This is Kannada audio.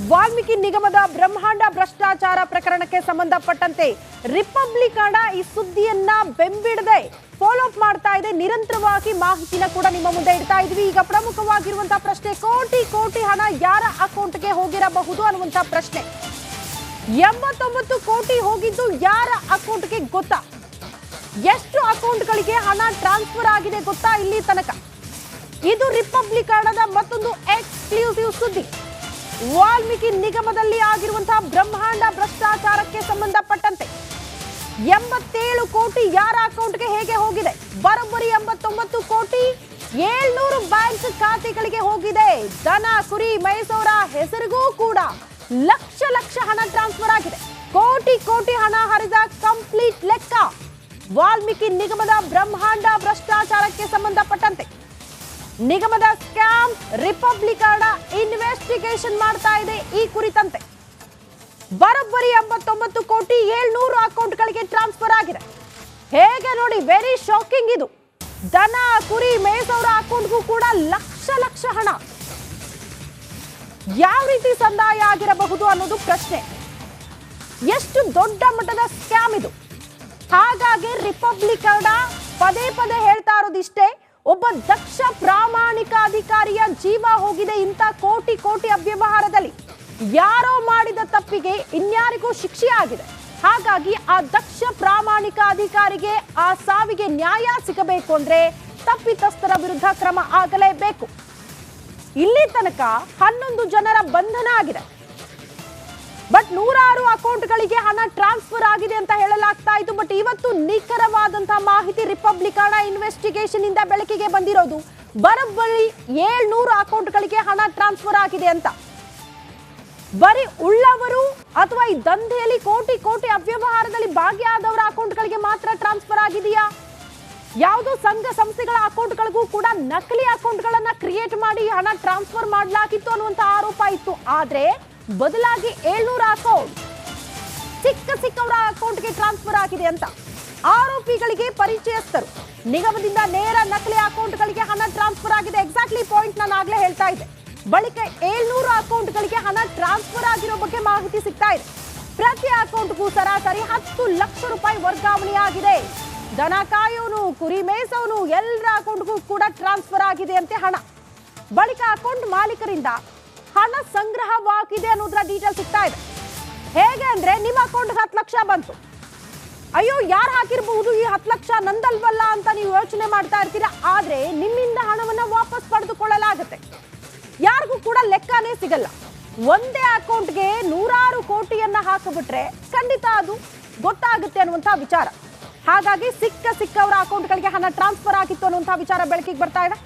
ವಾಲ್ಮೀಕಿ ನಿಗಮದ ಬ್ರಹ್ಮಾಂಡ ಭ್ರಷ್ಟಾಚಾರ ಪ್ರಕರಣಕ್ಕೆ ಸಂಬಂಧಪಟ್ಟಂತೆ ರಿಪಬ್ಲಿಕನ್ ಈ ಸುದ್ದಿಯನ್ನ ಬೆಂಬಿಡದೆ ಫಾಲೋ ಅಪ್ ಮಾಡ್ತಾ ಇದೆ. ನಿರಂತರವಾಗಿ ಮಾಹಿತಿನ ಕೂಡ ನಿಮ್ಮ ಮುಂದೆ ಇಡ್ತಾ ಇದ್ವಿ. ಈಗ ಪ್ರಮುಖವಾಗಿರುವಂತಹ ಪ್ರಶ್ನೆ, ಕೋಟಿ ಕೋಟಿ ಹಣ ಯಾರ ಅಕೌಂಟ್ಗೆ ಹೋಗಿರಬಹುದು ಅನ್ನುವಂತಹ ಪ್ರಶ್ನೆ. 89 ಕೋಟಿ ಹೋಗಿದ್ದು ಯಾರ ಅಕೌಂಟ್ಗೆ ಗೊತ್ತಾ? ಎಷ್ಟು ಅಕೌಂಟ್ಗಳಿಗೆ ಹಣ ಟ್ರಾನ್ಸ್ಫರ್ ಆಗಿದೆ ಗೊತ್ತಾ ಇಲ್ಲಿ ತನಕ? ಇದು ರಿಪಬ್ಲಿಕನ್ ಮತ್ತೊಂದು ಎಕ್ಸ್ಕ್ಲೂಸಿವ್ ಸುದ್ದಿ. ವಾಲ್ಮೀಕಿ ನಿಗಮದಲ್ಲಿ ಆಗಿರುವಂತಹ ಬ್ರಹ್ಮಾಂಡ ಭ್ರಷ್ಟಾಚಾರಕ್ಕೆ ಸಂಬಂಧಪಟ್ಟಂತೆ 87 ಕೋಟಿ ಯಾರ ಅಕೌಂಟ್ಗೆ ಹೇಗೆ ಹೋಗಿದೆ? ಬರೋಬ್ಬರಿ 89 ಕೋಟಿ 700 ಬ್ಯಾಂಕ್ ಖಾತೆಗಳಿಗೆ ಹೋಗಿದೆ. ದನ ಕುರಿ ಮೇಯಿಸೋರ ಹೆಸರಿಗೂ ಕೂಡ ಲಕ್ಷ ಲಕ್ಷ ಹಣ ಟ್ರಾನ್ಸ್ಫರ್ ಆಗಿದೆ. ಕೋಟಿ ಕೋಟಿ ಹಣ ಹರಿದ ಕಂಪ್ಲೀಟ್ ಲೆಕ್ಕ. ವಾಲ್ಮೀಕಿ ನಿಗಮದ ಬ್ರಹ್ಮಾಂಡ ಭ್ರಷ್ಟಾಚಾರಕ್ಕೆ ಸಂಬಂಧಪಟ್ಟಂತೆ ನಿಗಮದ ಸ್ಕ್ಯಾಮ್ ರಿಪಬ್ಲಿಕನ್ ಇನ್ವೆಸ್ಟಿಗೇಷನ್ ಮಾಡ್ತಾ ಇದೆ. ಈ ಕುರಿತಂತೆ ಬರೋಬ್ಬರಿ 89 ಕೋಟಿ 700 ಅಕೌಂಟ್ಗಳಿಗೆ ಟ್ರಾನ್ಸ್ಫರ್ ಆಗಿದೆ. ಹೇಗೆ ನೋಡಿ, ವೆರಿ ಶಾಕಿಂಗ್ ಇದು. ದನ ಕುರಿ ಮೇಯಿಸೋರ ಅಕೌಂಟ್ಗೂ ಕೂಡ ಲಕ್ಷ ಲಕ್ಷ ಹಣ ಯಾವ ರೀತಿ ಸಂದಾಯ ಆಗಿರಬಹುದು ಅನ್ನೋದು ಪ್ರಶ್ನೆ. ಎಷ್ಟು ದೊಡ್ಡ ಮಟ್ಟದ ಸ್ಕ್ಯಾಮ್ ಇದು. ಹಾಗಾಗಿ ರಿಪಬ್ಲಿಕನ್ ಪದೇ ಪದೇ ಹೇಳ್ತಾ ಇರೋದಿಷ್ಟೇ, ಒಬ್ಬ ದಕ್ಷ ಪ್ರಾಮಾಣಿಕ ಅಧಿಕಾರಿಯ ಜೀವ ಹೋಗಿದೆ ಇಂಥ ಕೋಟಿ ಕೋಟಿ ಅವ್ಯವಹಾರದಲ್ಲಿ. ಯಾರೋ ಮಾಡಿದ ತಪ್ಪಿಗೆ ಇನ್ಯಾರಿಗೂ ಶಿಕ್ಷೆ ಆಗಿದೆ. ಹಾಗಾಗಿ ಆ ದಕ್ಷ ಪ್ರಾಮಾಣಿಕ ಅಧಿಕಾರಿಗೆ ಆ ಸಾವಿಗೆ ನ್ಯಾಯ ಸಿಗಬೇಕು ಅಂದ್ರೆ ತಪ್ಪಿತಸ್ಥರ ವಿರುದ್ಧ ಕ್ರಮ ಆಗಲೇಬೇಕು. ಇಲ್ಲಿ ತನಕ 11 ಜನರ ಬಂಧನ ಆಗಿದೆ. ಬಟ್ 106 ಅಕೌಂಟ್ಗಳಿಗೆ ಹಣ ಟ್ರಾನ್ಸ್ಫರ್ ಆಗಿದೆ ಅಂತ ಹೇಳಲಾಗ್ತಾ ಇತ್ತು. ಬಟ್ ಇವತ್ತು ನಿಖರವಾದಂತಹ ಮಾಹಿತಿ ರಿಪಬ್ಲಿಕನ್ ಇನ್ವೆಸ್ಟಿಗೇಷನ್ ಇಂದ ಬೆಳಕಿಗೆ ಬಂದಿರೋದು, ಬರೋಬ್ಬರಿ 700 ಅಕೌಂಟ್ಗಳಿಗೆ ಹಣ ಟ್ರಾನ್ಸ್ಫರ್ ಆಗಿದೆ ಅಂತ. ಬರೀ ಉಳ್ಳವರು ಅಥವಾ ಈ ದಂಧೆಯಲ್ಲಿ ಕೋಟಿ ಕೋಟಿ ಅವ್ಯವಹಾರದಲ್ಲಿ ಭಾಗಿಯಾದವರ ಅಕೌಂಟ್ಗಳಿಗೆ ಮಾತ್ರ ಟ್ರಾನ್ಸ್ಫರ್ ಆಗಿದೆಯಾ? ಯಾವುದೋ ಸಂಘ ಸಂಸ್ಥೆಗಳ ಅಕೌಂಟ್ಗಳಿಗೂ ಕೂಡ ನಕಲಿ ಅಕೌಂಟ್ಗಳನ್ನ ಕ್ರಿಯೇಟ್ ಮಾಡಿ ಹಣ ಟ್ರಾನ್ಸ್ಫರ್ ಮಾಡಲಾಗಿತ್ತು ಅನ್ನುವಂತ ಆರೋಪ ಇತ್ತು. ಆದ್ರೆ ಬದಲಾಗಿ 700 ಅಕೌಂಟ್ ಸಿಕ್ಕವರ ಅಕೌಂಟ್ಗೆ ಟ್ರಾನ್ಸ್ಫರ್ ಆಗಿದೆ ಅಂತ ಆರೋಪಿಗಳಿಗೆ ಪರಿಚಯಸ್ಥರು ನಿಗಮದಿಂದ ನೇರ ನಕಲಿ ಅಕೌಂಟ್ಗಳಿಗೆ ಹಣ ಟ್ರಾನ್ಸ್ಫರ್ ಆಗಿದೆ. ಎಕ್ಸಾಕ್ಟ್ಲಿ ಪಾಯಿಂಟ್ ನಾನು ಆಗ್ಲೇ ಹೇಳ್ತಾ ಇದ್ದೆ. ಬಳಿಕ 700 ಅಕೌಂಟ್ಗಳಿಗೆ ಹಣ ಟ್ರಾನ್ಸ್ಫರ್ ಆಗಿರೋ ಬಗ್ಗೆ ಮಾಹಿತಿ ಸಿಗ್ತಾ ಇದೆ. ಪ್ರತಿ ಅಕೌಂಟ್ಗೂ ಸರಾಸರಿ 10 ಲಕ್ಷ ರೂಪಾಯಿ ವರ್ಗಾವಣೆ ಆಗಿದೆ. ದನ ಕಾಯೋನು, ಕುರಿ ಮೇಯಿಸೋನು ಎಲ್ಲರ ಅಕೌಂಟ್ಗೂ ಕೂಡ ಟ್ರಾನ್ಸ್ಫರ್ ಆಗಿದೆ ಅಂತೆ ಹಣ. ಬಳಿಕ ಅಕೌಂಟ್ ಮಾಲೀಕರಿಂದ ಹಣ ಸಂಗ್ರಹವಾಗಿದೆ ಅನ್ನೋದ್ರ ಡೀಟೇಲ್ ಸಿಗ್ತಾ ಇದೆ. ಹೇಗೆ ಅಂದ್ರೆ, ನಿಮ್ಮ ಅಕೌಂಟ್ಗೆ 10 ಲಕ್ಷ ಬಂತು, ಅಯ್ಯೋ ಯಾರು ಹಾಕಿರಬಹುದು ಈ 10 ಲಕ್ಷ ನಂದಲ್ವಲ್ಲ ಅಂತ ನೀವು ಯೋಚನೆ ಮಾಡ್ತಾ ಇರ್ತೀರಾ. ಆದ್ರೆ ನಿಮ್ಮಿಂದ ಹಣವನ್ನ ವಾಪಸ್ ಪಡೆದುಕೊಳ್ಳಲಾಗುತ್ತೆ. ಯಾರಿಗೂ ಕೂಡ ಲೆಕ್ಕನೇ ಸಿಗಲ್ಲ. ಒಂದೇ ಅಕೌಂಟ್ಗೆ 106 ಕೋಟಿಯನ್ನ ಹಾಕಿಬಿಟ್ರೆ ಖಂಡಿತ ಅದು ಗೊತ್ತಾಗುತ್ತೆ ಅನ್ನುವಂತಹ ವಿಚಾರ. ಹಾಗಾಗಿ ಸಿಕ್ಕವರ ಅಕೌಂಟ್ಗಳಿಗೆ ಹಣ ಟ್ರಾನ್ಸ್ಫರ್ ಆಗಿತ್ತು ಅನ್ನುವಂತಹ ವಿಚಾರ ಬೆಳಕಿಗೆ ಬರ್ತಾ ಇದೆ.